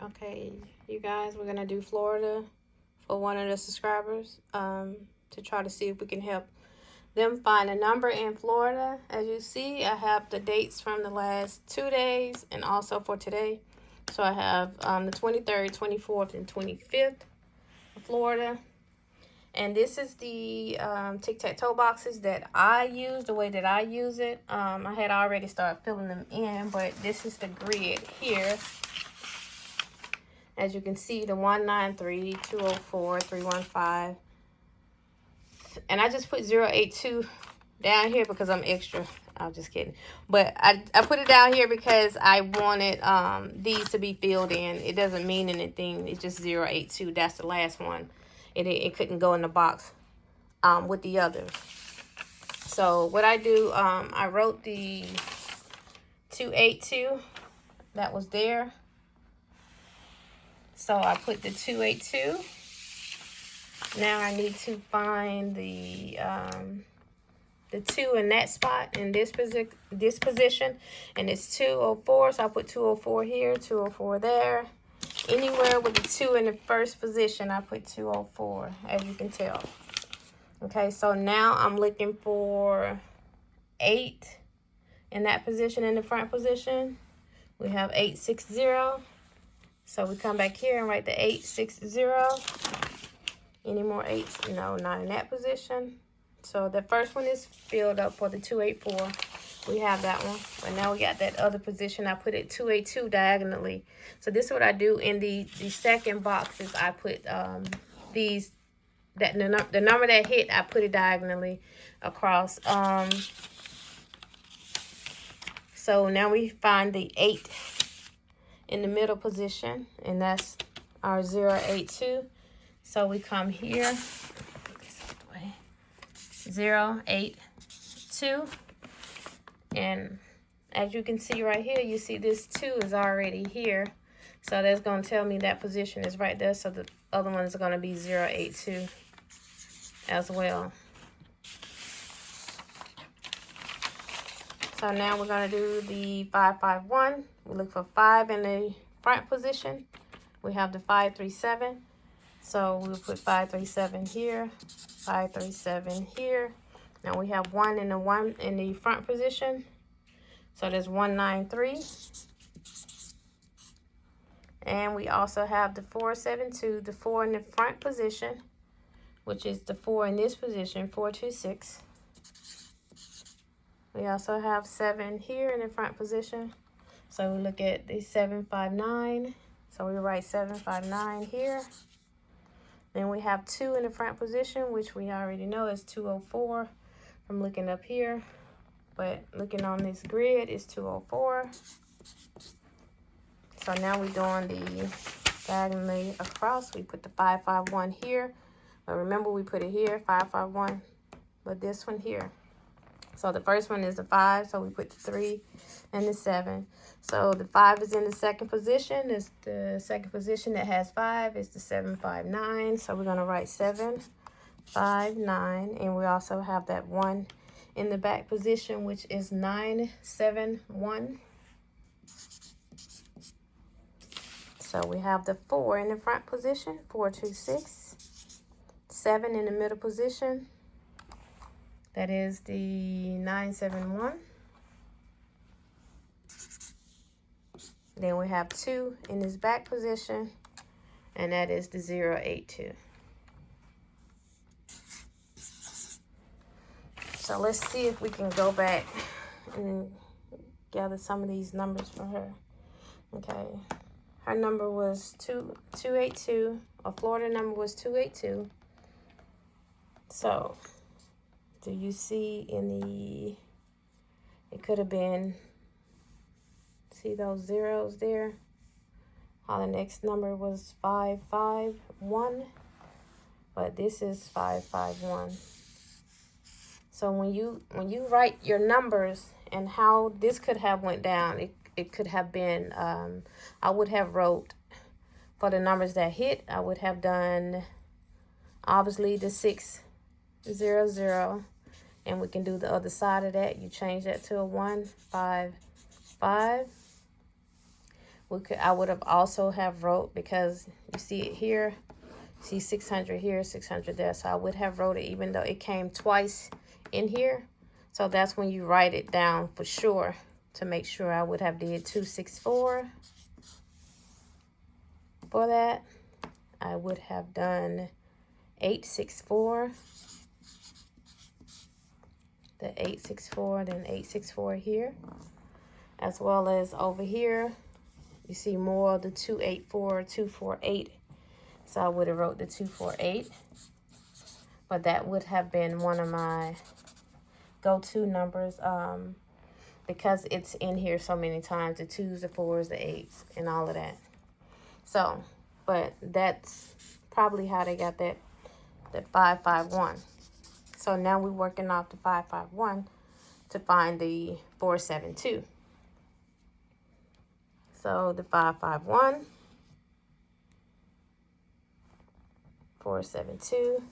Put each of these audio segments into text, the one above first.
Okay, you guys, we're gonna do Florida for one of the subscribers to try to see if we can help them find a number in Florida. As you see, I have the dates from the last 2 days and also for today. So I have the 23rd, 24th, and 25th of Florida. And this is the tic-tac-toe boxes that I use, the way that I use it. I had already started filling them in, but this is the grid here. As you can see, the 193, 204, 315. And I just put 082 down here because I'm extra. I'm just kidding. But I put it down here because I wanted these to be filled in. It doesn't mean anything. It's just 082. That's the last one. It couldn't go in the box with the others. So what I do, I wrote the 282 that was there. So I put the 282. Now I need to find the 2 in that spot in this position, and it's 204. So I put 204 here, 204 there. Anywhere with the 2 in the first position, I put 204, as you can tell. Okay, so now I'm looking for 8 in that position, in the front position. We have 860. So we come back here and write the 860. Any more 8s? No, not in that position. So the first one is filled up for the 284. We have that one. But now we got that other position. I put it 282 diagonally. So this is what I do in the second box is I put the number that hit, I put it diagonally across. So now we find the 8 in the middle position, and that's our 082. So we come here, 082, and as you can see right here, you see this 2 is already here. So that's going to tell me that position is right there. So the other one is going to be 082 as well. So now we're going to do the 551. We look for 5 in the front position. We have the 537. So we'll put 537 here, 537 here. Now we have 1 in the front position. So there's 193. And we also have the 472, the 4 in the front position, which is the 4 in this position, 426. We also have 7 here in the front position. So we look at the 759. So we write 759 here. Then we have 2 in the front position, which we already know is 204 from looking up here. But looking on this grid is 204. So now we're doing the diagonally across. We put the 551 here. But remember, we put it here, 551, but this one here. So the first one is the 5, so we put the 3 and the 7. So the 5 is in the second position. It's the second position that has 5 is the 759. So we're going to write 759. And we also have that 1 in the back position, which is 971. So we have the 4 in the front position, 426. 7 in the middle position. That is the 971. Then we have 2 in this back position, and that is the 082. So let's see if we can go back and gather some of these numbers for her. Okay, her number was 282. A Florida number was 282. So do you see in the, it could have been, see those zeros there? How the next number was 551, but this is 551. So when you write your numbers and how this could have went down, it could have been, I would have wrote for the numbers that hit, I would have done obviously the 600. And we can do the other side of that. You change that to a 155. I would have also have wrote, because you see it here, see 600 here, 600 there. So I would have wrote it even though it came twice in here. So that's when you write it down for sure, to make sure. I would have did 264 for that. I would have done 864, the 864, then 864 here, as well as over here. You see more of the 284, 248. So I would have wrote the 248. But that would have been one of my go-to numbers, because it's in here so many times, the 2s, the 4s, the 8s, and all of that. So, but that's probably how they got that 551. So now we're working off the 551 to find the 472. So the 551, 472.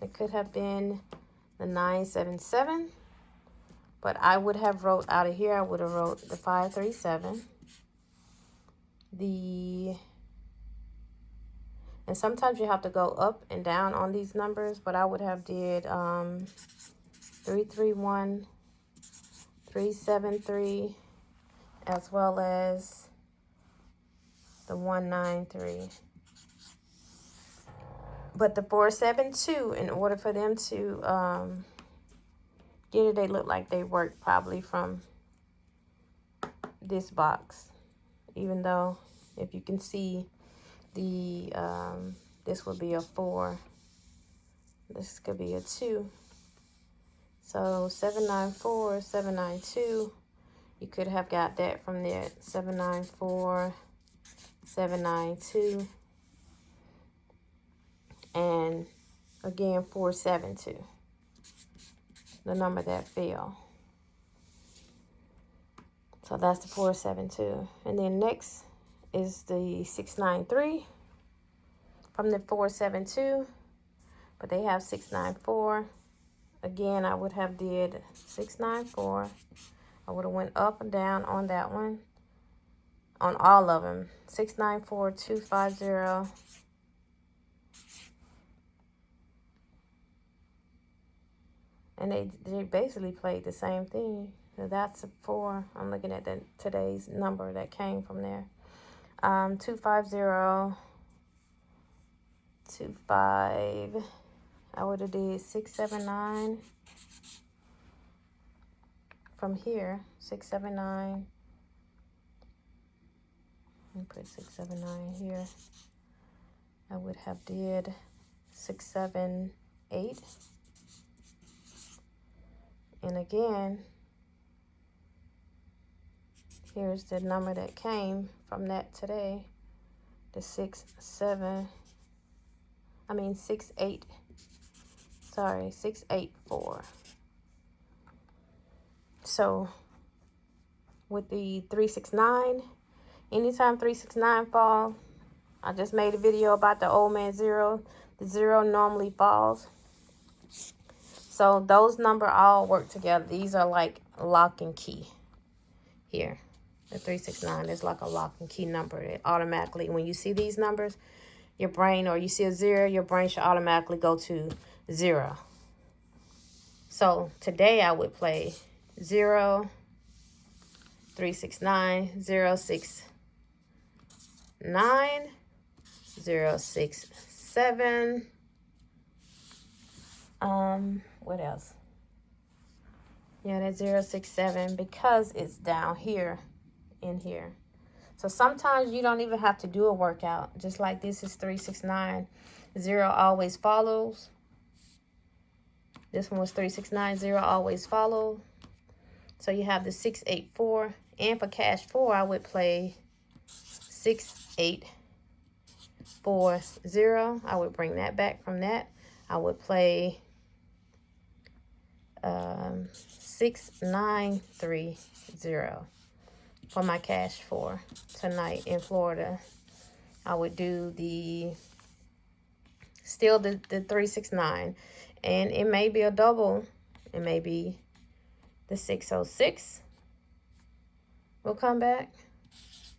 It could have been the 977, but I would have wrote out of here, I would have wrote the 537, and sometimes you have to go up and down on these numbers, but I would have did 331, 373, as well as the 193. But the 472, in order for them to get it, they look like they worked probably from this box. Even though, if you can see, the this would be a 4. This could be a 2. So 794, 792, you could have got that from there. 794, 792. And again, 472, the number that fell. So that's the 472. And then next is the 693 from the 472, but they have 694. Again, I would have did 694. I would have went up and down on that one, on all of them. 694, 250. And they basically played the same thing. So that's a 4. I'm looking at today's number that came from there. 250, 25. I would have did 679 from here. 679. Let me put 679 here. I would have did 678. And again, here's the number that came from that today. The 684. So with the 369, anytime 369 fall, I just made a video about the old man 0. The 0 normally falls. So those numbers all work together. These are like lock and key here. The 369 is like a lock and key number. It automatically, when you see these numbers, your brain, or you see a 0, your brain should automatically go to 0. So today I would play 0, 369, 069, 067. What else? Yeah, that's 067, because it's down here in here. So sometimes you don't even have to do a workout. Just like this is 369. 0 always follows. This one was 369. 0 always follow. So you have the 684. And for cash 4, I would play 6840. I would bring that back from that. I would play 6930 for my cash 4 tonight in Florida. I would do still the 369, and it may be a double. It may be the 606, will come back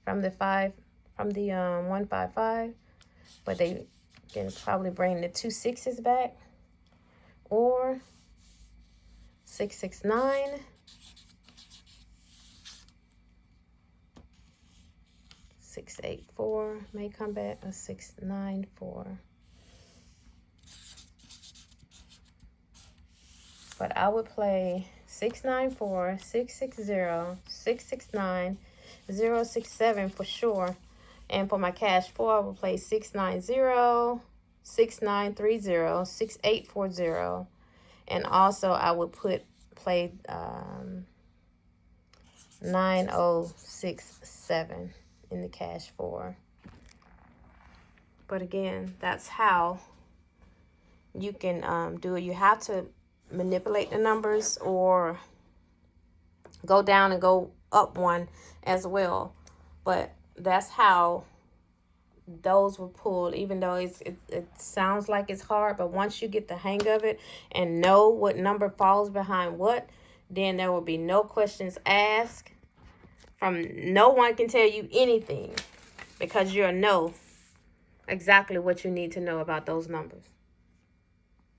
from the 155, but they can probably bring the 2 6s back, or 669, 684 may come back, a 694. But I would play 694, 660, 669, 067 for sure. And for my cash 4, I will play 690, 6930, 6840. And also I would play 9067 in the cash 4. But again, that's how you can do it. You have to manipulate the numbers or go down and go up one as well. But that's how those were pulled, even though it sounds like it's hard. But once you get the hang of it and know what number falls behind what, then there will be no questions asked. No one can tell you anything, because you'll know exactly what you need to know about those numbers.